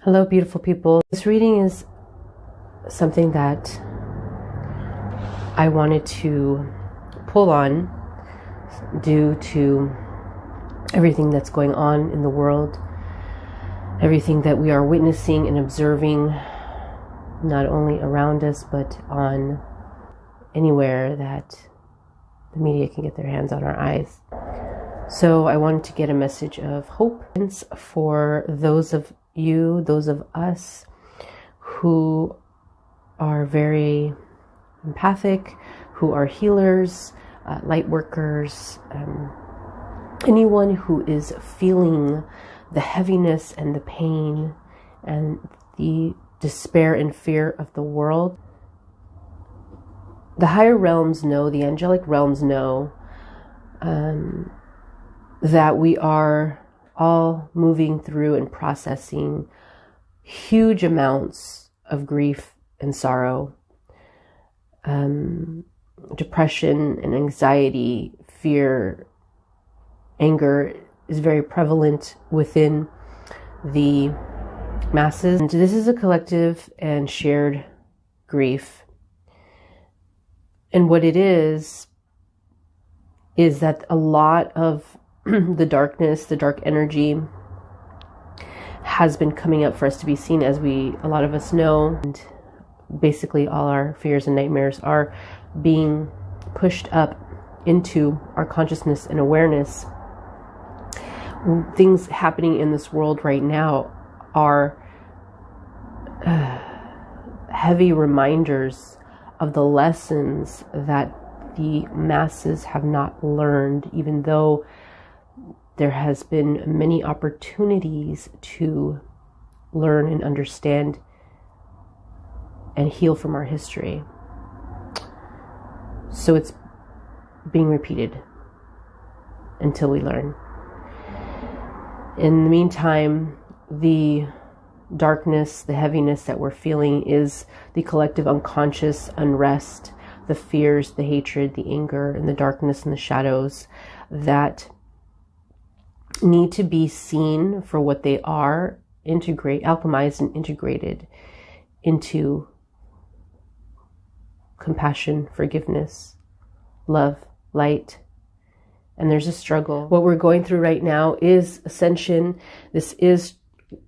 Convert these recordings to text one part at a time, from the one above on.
Hello, beautiful people. This reading is something that I wanted to pull on due to everything that's going on in the world, everything that we are witnessing and observing, not only around us, but on anywhere that the media can get their hands on our eyes. So I wanted to get a message of hope for those of you, those of us who are very empathic, who are healers, light workers, anyone who is feeling the heaviness and the pain and the despair and fear of the world. The higher realms know, the angelic realms know that we are all moving through and processing huge amounts of grief and sorrow, depression and anxiety, fear, anger is very prevalent within the masses. And this is a collective and shared grief. And what it is that a lot of the darkness, the dark energy has been coming up for us to be seen, as a lot of us know. And basically all our fears and nightmares are being pushed up into our consciousness and awareness. Things happening in this world right now are heavy reminders of the lessons that the masses have not learned, even though there has been many opportunities to learn and understand and heal from our history. So it's being repeated until we learn. In the meantime, the darkness, the heaviness that we're feeling is the collective unconscious unrest, the fears, the hatred, the anger, and the darkness and the shadows that need to be seen for what they are, alchemized and integrated into compassion, forgiveness, love, light. And there's a struggle. What we're going through right now is ascension. This is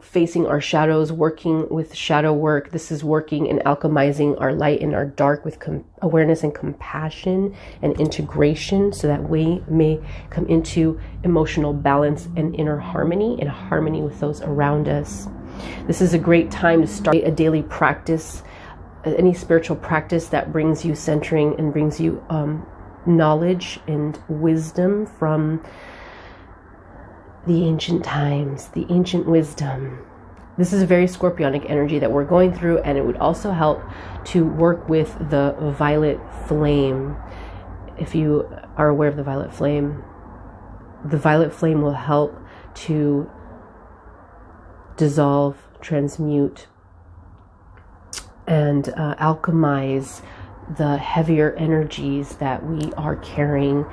facing our shadows, working with shadow work. This is working and alchemizing our light and our dark with awareness and compassion and integration, so that we may come into emotional balance and inner harmony, and harmony with those around us. This is a great time to start a daily practice, any spiritual practice that brings you centering and brings you knowledge and wisdom from the ancient times, the ancient wisdom. This is a very scorpionic energy that we're going through, and it would also help to work with the violet flame. If you are aware of the violet flame will help to dissolve, transmute, and alchemize the heavier energies that we are carrying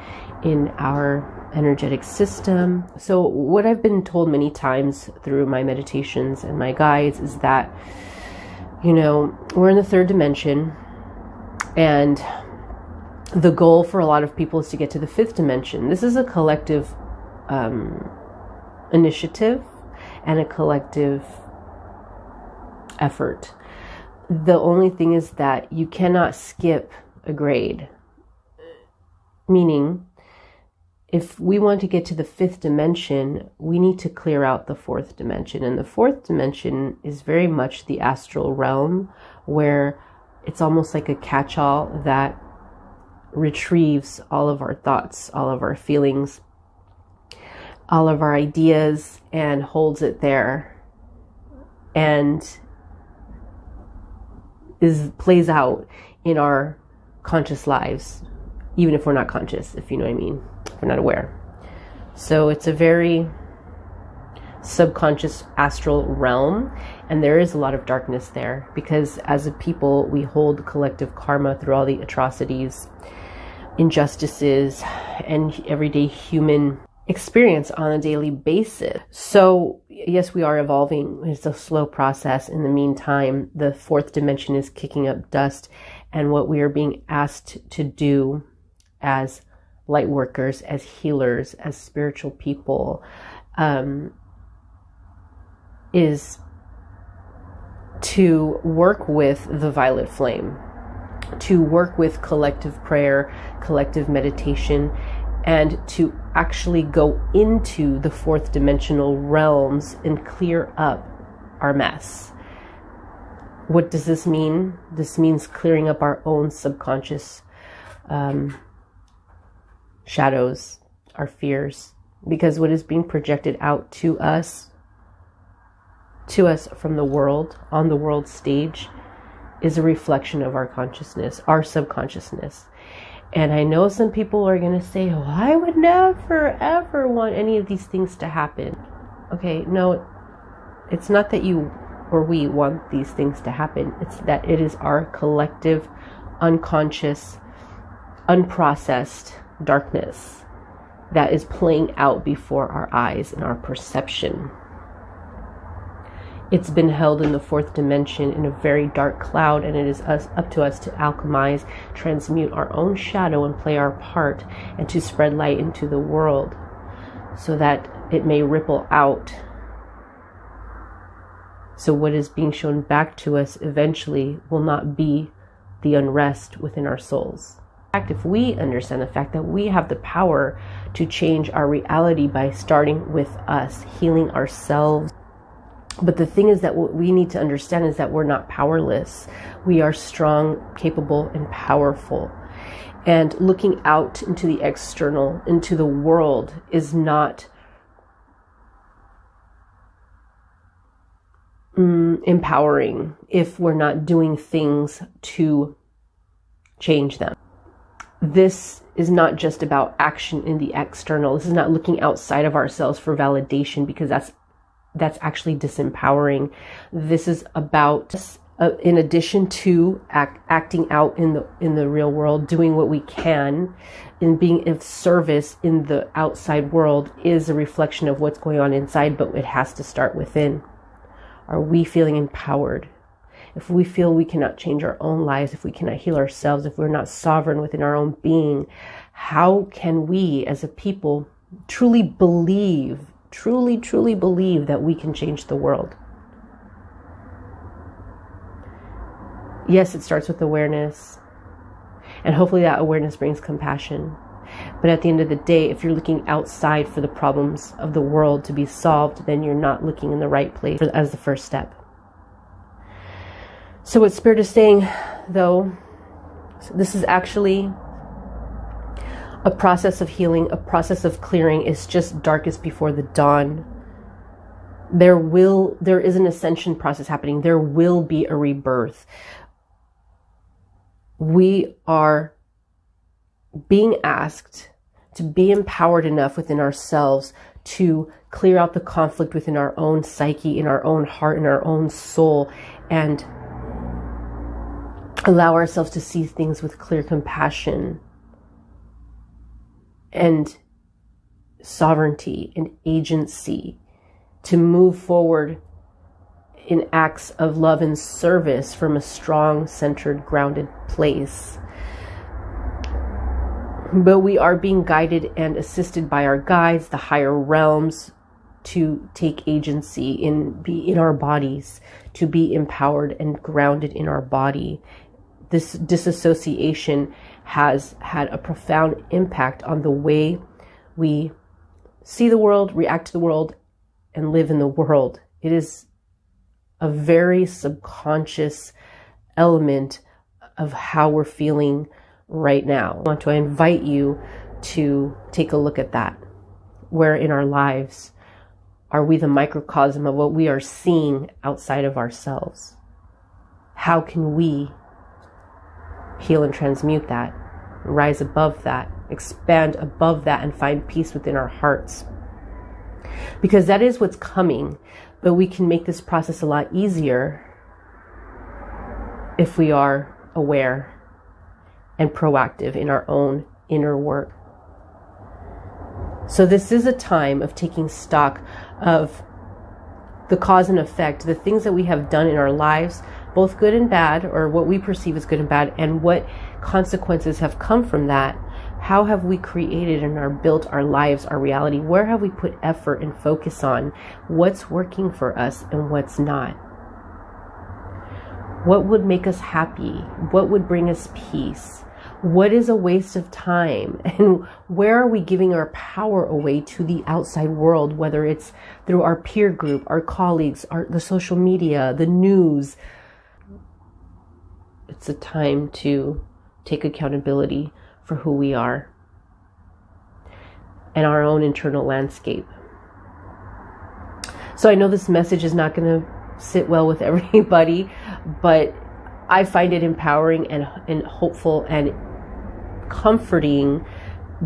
in our energetic system. So what I've been told many times through my meditations and my guides is that, we're in the third dimension, and the goal for a lot of people is to get to the fifth dimension. This is a collective initiative and a collective effort. The only thing is that you cannot skip a grade. Meaning, if we want to get to the fifth dimension, we need to clear out the fourth dimension. And the fourth dimension is very much the astral realm, where it's almost like a catch-all that retrieves all of our thoughts, all of our feelings, all of our ideas, and holds it there. And plays out in our conscious lives, even if we're not conscious, if you know what I mean, if we're not aware. So it's a very subconscious astral realm, and there is a lot of darkness there, because as a people we hold collective karma through all the atrocities, injustices, and everyday human experience on a daily basis. So yes, we are evolving. It's a slow process. In the meantime, the fourth dimension is kicking up dust, and what we are being asked to do as light workers, as healers, as spiritual people, is to work with the violet flame, to work with collective prayer, collective meditation, and to actually go into the fourth dimensional realms and clear up our mess. What does this mean? This means clearing up our own subconscious shadows, our fears, because what is being projected out to us from the world, on the world stage, is a reflection of our consciousness, our subconsciousness. And I know some people are going to say, oh, I would never, ever want any of these things to happen. Okay, no, it's not that you or we want these things to happen. It's that it is our collective, unconscious, unprocessed darkness that is playing out before our eyes in our perception. It's been held in the fourth dimension in a very dark cloud, and it is up to us to alchemize, transmute our own shadow and play our part, and to spread light into the world so that it may ripple out. So what is being shown back to us eventually will not be the unrest within our souls. In fact, if we understand the fact that we have the power to change our reality by starting with us, healing ourselves. But the thing is that what we need to understand is that we're not powerless. We are strong, capable, and powerful. And looking out into the external, into the world, is not empowering if we're not doing things to change them. This is not just about action in the external. This is not looking outside of ourselves for validation, because that's actually disempowering. This is about, in addition to acting out in the real world, doing what we can, and being of service in the outside world is a reflection of what's going on inside, but it has to start within. Are we feeling empowered? If we feel we cannot change our own lives, if we cannot heal ourselves, if we're not sovereign within our own being, how can we as a people truly believe that we can change the world? Yes, it starts with awareness, and hopefully that awareness brings compassion. But at the end of the day, if you're looking outside for the problems of the world to be solved, then you're not looking in the right place as the first step. So what Spirit is saying, though, this is actually a process of healing, a process of clearing. It's just darkest before the dawn. There is an ascension process happening. There will be a rebirth. We are being asked to be empowered enough within ourselves to clear out the conflict within our own psyche, in our own heart, in our own soul, and allow ourselves to see things with clear compassion and sovereignty and agency, to move forward in acts of love and service from a strong, centered, grounded place. But we are being guided and assisted by our guides, the higher realms, to take agency be in our bodies, to be empowered and grounded in our body. This disassociation has had a profound impact on the way we see the world, react to the world, and live in the world. It is a very subconscious element of how we're feeling right now. I want to invite you to take a look at that. Where in our lives are we the microcosm of what we are seeing outside of ourselves? How can we heal and transmute that, rise above that, expand above that, and find peace within our hearts? Because that is what's coming, but we can make this process a lot easier if we are aware and proactive in our own inner work. So this is a time of taking stock of the cause and effect, the things that we have done in our lives, both good and bad, or what we perceive as good and bad, and what consequences have come from that. How have we created and built our lives, our reality? Where have we put effort and focus on? What's working for us and what's not? What would make us happy? What would bring us peace? What is a waste of time? And where are we giving our power away to the outside world, whether it's through our peer group, our colleagues, the social media, the news? It's a time to take accountability for who we are and our own internal landscape. So I know this message is not going to sit well with everybody, but I find it empowering and hopeful and comforting,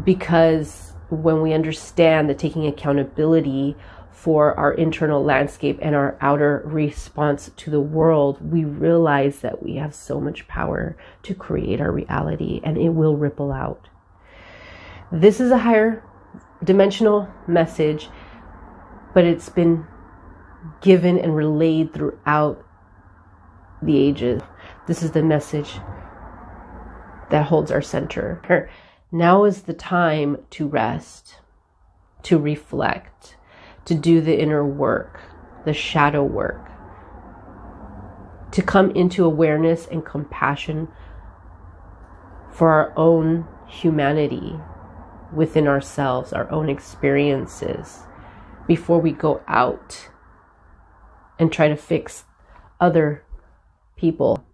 because when we understand that taking accountability for our internal landscape and our outer response to the world, we realize that we have so much power to create our reality, and it will ripple out. This is a higher dimensional message, but it's been given and relayed throughout the ages. This is the message that holds our center. Now is the time to rest, to reflect, to do the inner work, the shadow work, to come into awareness and compassion for our own humanity within ourselves, our own experiences, before we go out and try to fix other people.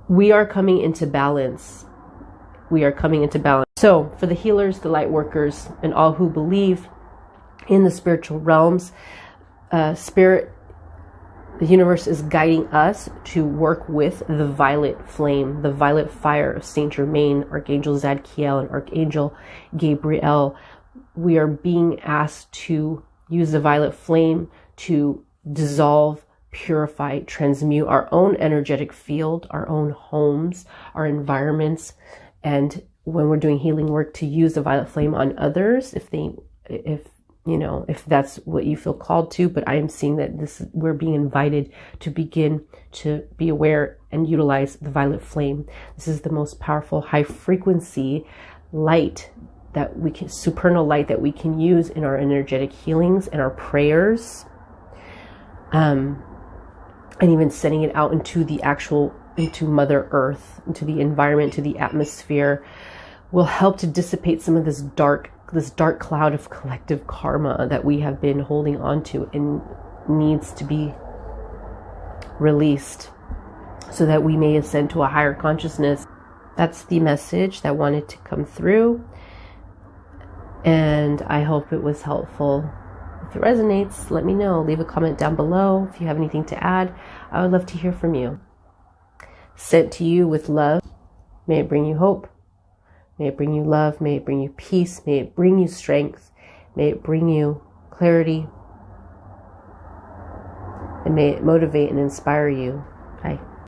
We are coming into balance. We are coming into balance. So for the healers, the light workers, and all who believe in the spiritual realms, spirit, the universe is guiding us to work with the violet flame, the violet fire of Saint Germain, Archangel Zadkiel, and Archangel Gabriel. We are being asked to use the violet flame to dissolve, purify, transmute our own energetic field, our own homes, our environments, and when we're doing healing work, to use the violet flame on others if that's what you feel called to. But I am seeing that we're being invited to begin to be aware and utilize the violet flame. This is the most powerful high frequency light that we can, supernal light, that we can use in our energetic healings and our prayers. And even sending it out into Mother Earth, into the environment, to the atmosphere, will help to dissipate some of this dark cloud of collective karma that we have been holding on to and needs to be released so that we may ascend to a higher consciousness. That's the message that wanted to come through, and I hope it was helpful. If it resonates, let me know. Leave a comment down below if you have anything to add. I would love to hear from you. Sent to you with love. May it bring you hope. May it bring you love. May it bring you peace. May it bring you strength. May it bring you clarity. And may it motivate and inspire you. Bye.